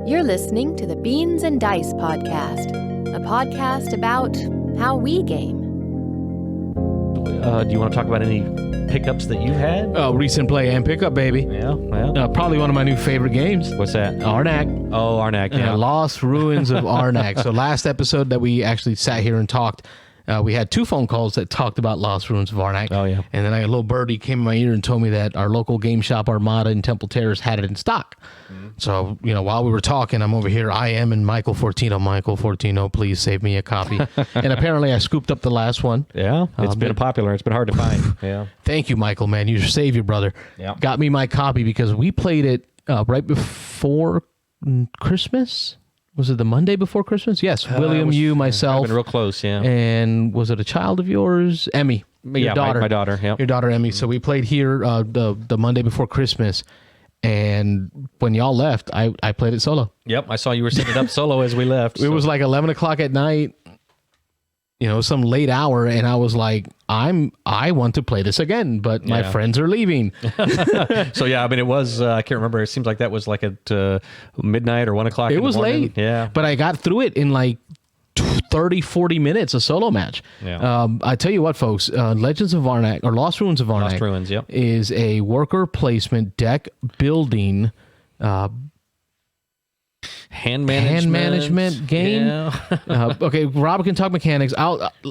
You're listening to the Beans and Dice podcast, a podcast about how we game. Do you want to talk about any pickups that you had? Recent play and pickup, baby. Yeah, well. Probably one of my new favorite games. What's that? Arnak. Oh, Arnak, yeah. Lost Ruins of Arnak. So last episode that we actually sat here and talked, we had 2 phone calls that talked about Lost Ruins of Arnak. Oh, yeah. And then a little birdie came in my ear and told me that our local game shop, Armada in Temple Terrace, had it in stock. Mm-hmm. So, while we were talking, I'm over here. I am and Michael Fortino. Michael Fortino, please save me a copy. And apparently I scooped up the last one. Yeah, it's been popular. It's been hard to find. Yeah. Thank you, Michael, man. You're a savior, brother. Yeah. Got me my copy because we played it right before Christmas. Was it the Monday before Christmas? Yes. William, you, myself. Been real close, yeah. And was it a child of yours? Emmy. Your daughter. My daughter, yeah. Your daughter, Emmy. So we played here the Monday before Christmas. And when y'all left, I played it solo. Yep, I saw you were setting it up solo as we left. It was like 11 o'clock at night, some late hour, and I was like, I want to play this again, but my friends are leaving. So, yeah, I mean, it was, I can't remember, it seems like that was like at midnight or 1 o'clock in the morning. It was late, yeah. But I got through it in like 30, 40 minutes, a solo match. Yeah. I tell you what, folks, Legends of Arnak, or Lost Ruins of Arnak, Lost Ruins, yep. is a worker placement deck building hand management game. Yeah. Okay, Rob can talk mechanics.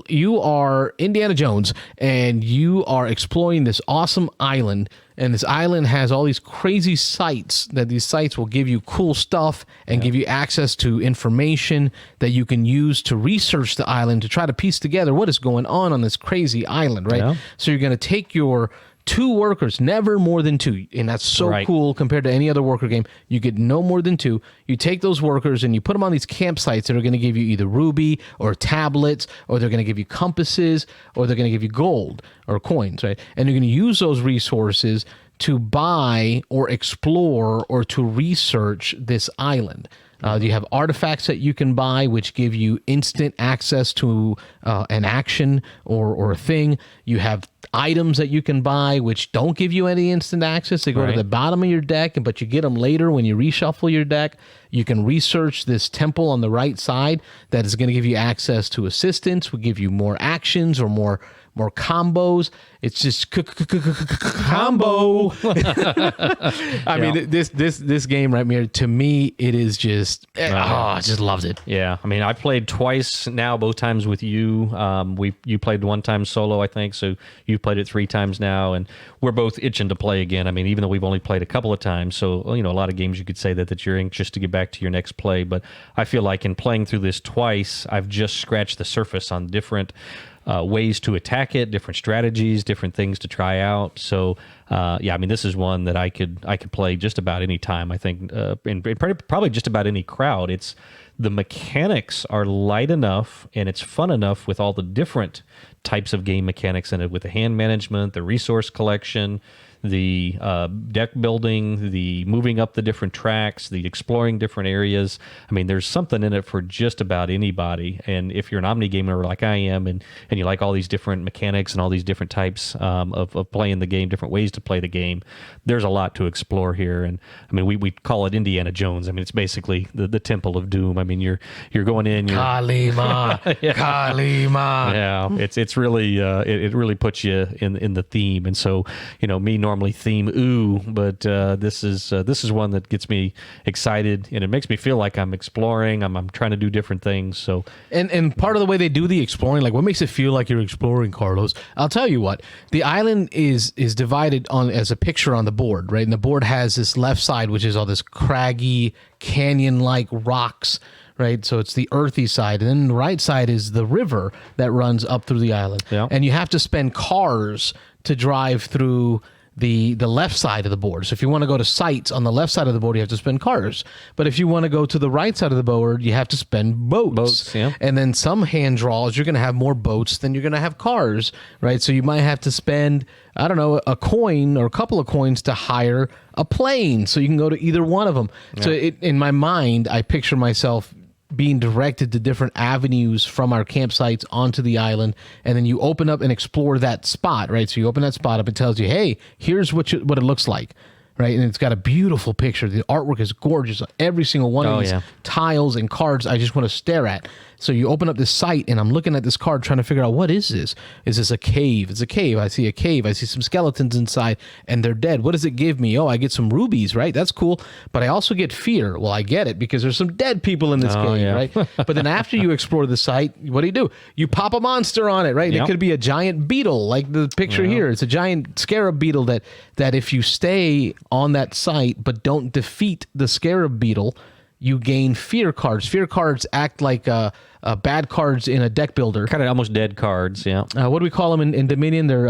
You are Indiana Jones, and you are exploring this awesome island, and this island has all these crazy sites that these sites will give you cool stuff and give you access to information that you can use to research the island to try to piece together what is going on this crazy island, right? Yeah. So you're going to take your 2 workers, never more than 2. And that's so cool compared to any other worker game. You get no more than 2. You take those workers and you put them on these campsites that are going to give you either ruby or tablets, or they're going to give you compasses, or they're going to give you gold or coins, right? And you're going to use those resources to buy or explore or to research this island. You have artifacts that you can buy, which give you instant access to an action or a thing. You have items that you can buy, which don't give you any instant access. They go to the bottom of your deck, but you get them later when you reshuffle your deck. You can research this temple on the right side that is going to give you access to assistance, will give you more actions or more combos. It's just combo. I mean, this game right here, to me, it is just, I just loved it. Yeah, I mean, I played twice now, both times with you. You played one time solo, I think, so you've played it 3 times now, and we're both itching to play again. I mean, even though we've only played a couple of times, so, a lot of games you could say that you're anxious to get back to your next play, but I feel like in playing through this twice, I've just scratched the surface on different ways to attack it, different strategies, different things to try out. So, I mean, this is one that I could play just about any time. I think, in probably just about any crowd. The mechanics are light enough and it's fun enough with all the different types of game mechanics in it, with the hand management, the resource collection, the deck building, the moving up the different tracks, the exploring different areas. I mean, there's something in it for just about anybody. And if you're an Omni gamer like I am, and you like all these different mechanics and all these different types of playing the game, different ways to play the game, there's a lot to explore here. And I mean, we call it Indiana Jones. I mean, it's basically the Temple of Doom. I mean, you're going in. Kalima, Kalima. Yeah, it's really it really puts you in the theme. And so, me normally theme but this is one that gets me excited, and it makes me feel like I'm exploring. I'm trying to do different things. So and part of the way they do the exploring, like what makes it feel like you're exploring, Carlos? I'll tell you what. The island is divided on as a picture on the board, right? And the board has this left side, which is all this craggy canyon-like rocks. Right, so it's the earthy side, and then the right side is the river that runs up through the island. Yeah. And you have to spend cars to drive through the left side of the board. So if you want to go to sites on the left side of the board, you have to spend cars. But if you want to go to the right side of the board, you have to spend boats. Yeah. And then some hand draws, you're going to have more boats than you're going to have cars, right? So you might have to spend, I don't know, a coin or a couple of coins to hire a plane, so you can go to either one of them. Yeah. So in my mind, I picture myself being directed to different avenues from our campsites onto the island, and then you open up and explore that spot, right? So you open that spot up, it tells you, hey, here's what it looks like. right? And it's got a beautiful picture. The artwork is gorgeous. Every single one of these tiles and cards I just want to stare at. So you open up this site, and I'm looking at this card trying to figure out, what is this? Is this a cave? It's a cave. I see a cave. I see some skeletons inside, and they're dead. What does it give me? Oh, I get some rubies, right? That's cool. But I also get fear. Well, I get it because there's some dead people in this cave, right? But then after you explore the site, what do? You pop a monster on it, right? It could be a giant beetle, like the picture here. It's a giant scarab beetle that if you stay on that site but don't defeat the scarab beetle, you gain fear cards. Fear cards act like bad cards in a deck builder. Kind of almost dead cards, yeah. What do we call them in Dominion? They're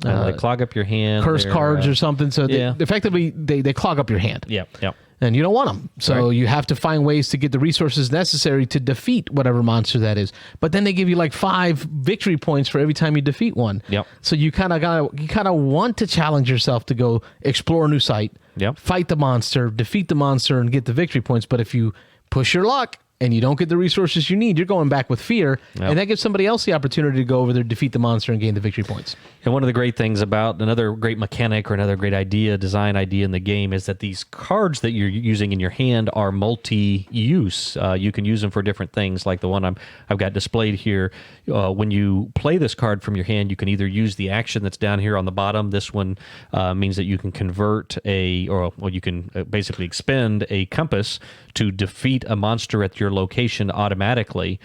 like clog up your hand. Curse cards or something. So effectively, they clog up your hand. Yep. And you don't want them. So you have to find ways to get the resources necessary to defeat whatever monster that is. But then they give you like 5 victory points for every time you defeat one. Yep. So you kind of want to challenge yourself to go explore a new site, fight the monster, defeat the monster, and get the victory points. But if you push your luck and you don't get the resources you need, you're going back with fear, and that gives somebody else the opportunity to go over there, defeat the monster, and gain the victory points. And one of the great things about another great mechanic or another great design idea in the game is that these cards that you're using in your hand are multi-use. You can use them for different things, like the one I've got displayed here. When you play this card from your hand, you can either use the action that's down here on the bottom. This one means that you can convert you can basically expend a compass to defeat a monster at your location automatically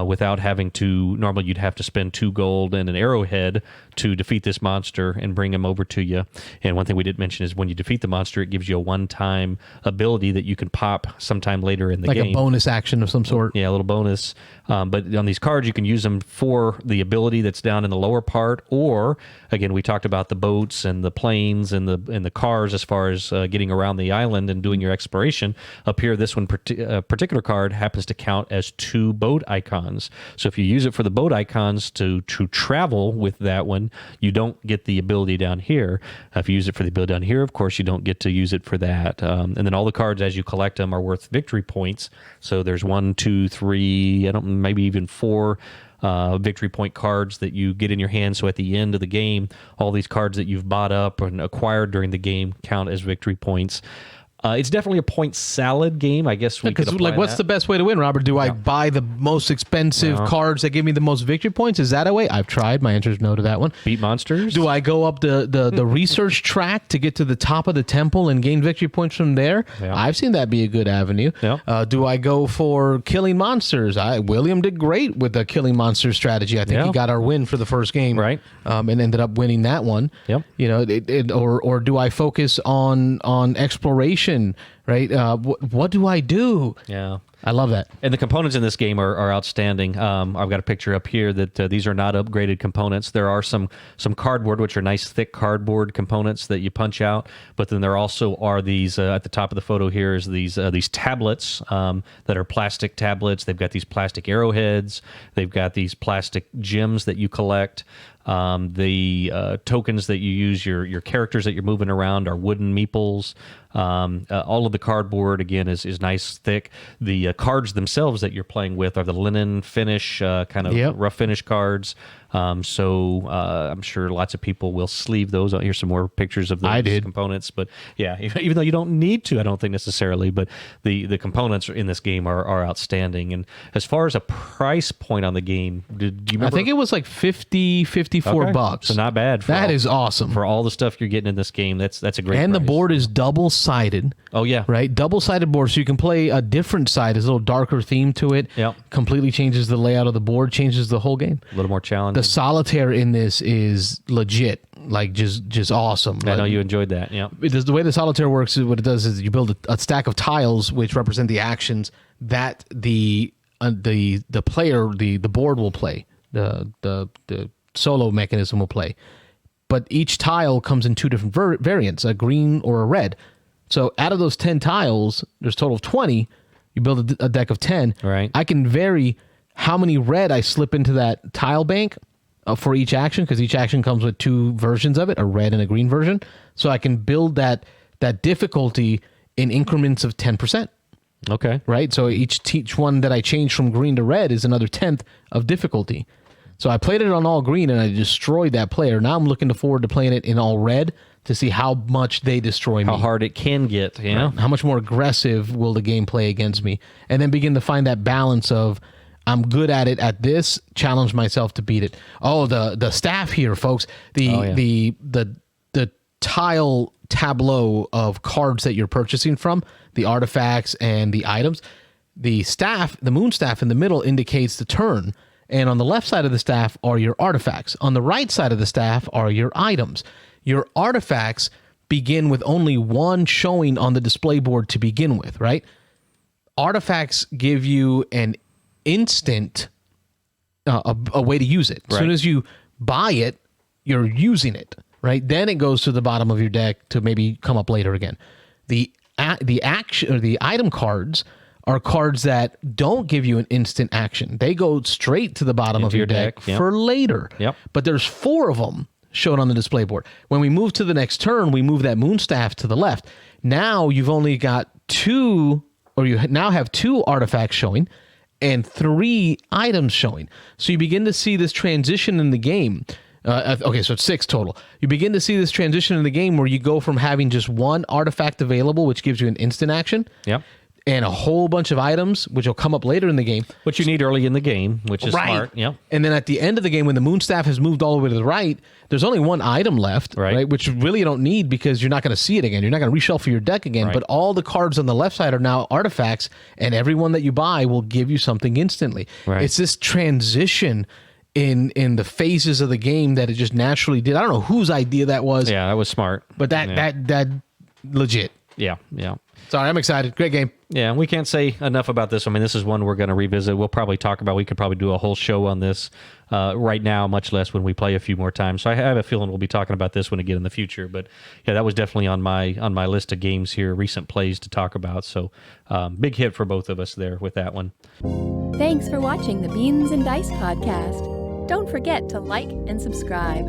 without having to. Normally, you'd have to spend 2 gold and an arrowhead to defeat this monster and bring him over to you. And one thing we didn't mention is when you defeat the monster, it gives you a one-time ability that you can pop sometime later in the game. Like a bonus action of some sort. Yeah, a little bonus. But on these cards, you can use them for the ability that's down in the lower part, or again, we talked about the boats and the planes and the cars as far as getting around the island and doing your exploration. Up here, this one particular card happens to count as 2 boat icons. So if you use it for the boat icons to travel with that one, you don't get the ability down here. If you use it for the ability down here, of course, you don't get to use it for that. And then all the cards, as you collect them, are worth victory points. So there's 1, 2, 3, maybe even 4 victory point cards that you get in your hand. So at the end of the game, all these cards that you've bought up and acquired during the game count as victory points. It's definitely a point salad game, I guess. Because what's the best way to win, Robert? Do I buy the most expensive cards that give me the most victory points? Is that a way? I've tried. My answer is no to that one. Beat monsters? Do I go up the research track to get to the top of the temple and gain victory points from there? Yeah. I've seen that be a good avenue. Yeah. Do I go for killing monsters? William did great with the killing monster strategy. I think he got our win for the first game, right? And ended up winning that one. Yep. Or do I focus on exploration? Right? What do I do? Yeah. I love that. And the components in this game are outstanding. I've got a picture up here that these are not upgraded components. There are some cardboard, which are nice thick cardboard components that you punch out. But then there also are these, at the top of the photo here is these tablets that are plastic tablets. They've got these plastic arrowheads. They've got these plastic gems that you collect. The tokens that you use, your characters that you're moving around are wooden meeples. All of the cardboard, again, is nice, thick. The cards themselves that you're playing with are the linen finish, kind of rough finish cards. So I'm sure lots of people will sleeve those. Here's some more pictures of those components. But yeah, even though you don't need to, I don't think necessarily, but the components in this game are outstanding. And as far as a price point on the game, do you remember? I think it was like $54. So not bad. That is awesome. For all the stuff you're getting in this game, that's a great And price. the board is double-sided. Oh, yeah. Right? Double-sided board, so you can play a different side. There's a little darker theme to it. Yep. Completely changes the layout of the board, changes the whole game. A little more challenging. The solitaire in this is legit, like just awesome. I know you enjoyed that, yeah. The way the solitaire works is what it does is you build a stack of tiles which represent the actions that the player, the board will play, the solo mechanism will play. But each tile comes in 2 different variants, a green or a red. So out of those 10 tiles, there's a total of 20. You build a deck of 10. Right. I can vary how many red I slip into that tile bank for each action, because each action comes with 2 versions of it, a red and a green version. So I can build that difficulty in increments of 10%. Okay. Right? So each one that I change from green to red is another 10th of difficulty. So I played it on all green and I destroyed that player. Now I'm looking forward to playing it in all red to see how much they destroy me. How hard it can get, you know? How much more aggressive will the game play against me? And then begin to find that balance of, I'm good at it at this, challenge myself to beat it. Oh, the staff here, folks. The tile tableau of cards that you're purchasing from, the artifacts and the items. The staff, the moon staff in the middle indicates the turn. And on the left side of the staff are your artifacts. On the right side of the staff are your items. Your artifacts begin with only one showing on the display board to begin with, right? Artifacts give you an instant a way to use it. As soon as you buy it, you're using it, right? Then it goes to the bottom of your deck to maybe come up later again. The action or the item cards are cards that don't give you an instant action. They go straight to the bottom of your deck for later. Yep. But there's 4 of them shown on the display board. When we move to the next turn, we move that moon staff to the left. Now you've only got 2, or you now have 2 artifacts showing and 3 items showing. So you begin to see this transition in the game. Okay, so it's 6 total. You begin to see this transition in the game where you go from having just 1 artifact available, which gives you an instant action, and a whole bunch of items, which will come up later in the game. Which you need early in the game, which is smart. Yep. And then at the end of the game, when the moon staff has moved all the way to the right, there's only 1 item left, right? Which really you don't need because you're not going to see it again. You're not going to reshuffle your deck again. Right. But all the cards on the left side are now artifacts, and every one that you buy will give you something instantly. Right. It's this transition in the phases of the game that it just naturally did. I don't know whose idea that was. Yeah, that was smart. But that legit. Yeah. Sorry, I'm excited. Great game. Yeah, we can't say enough about this. I mean, this is one we're going to revisit. We'll probably talk about. We could probably do a whole show on this right now, much less when we play a few more times. So I have a feeling we'll be talking about this one again in the future. But yeah, that was definitely on my list of games here, recent plays to talk about. So big hit for both of us there with that one. Thanks for watching the Beans and Dice podcast. Don't forget to like and subscribe.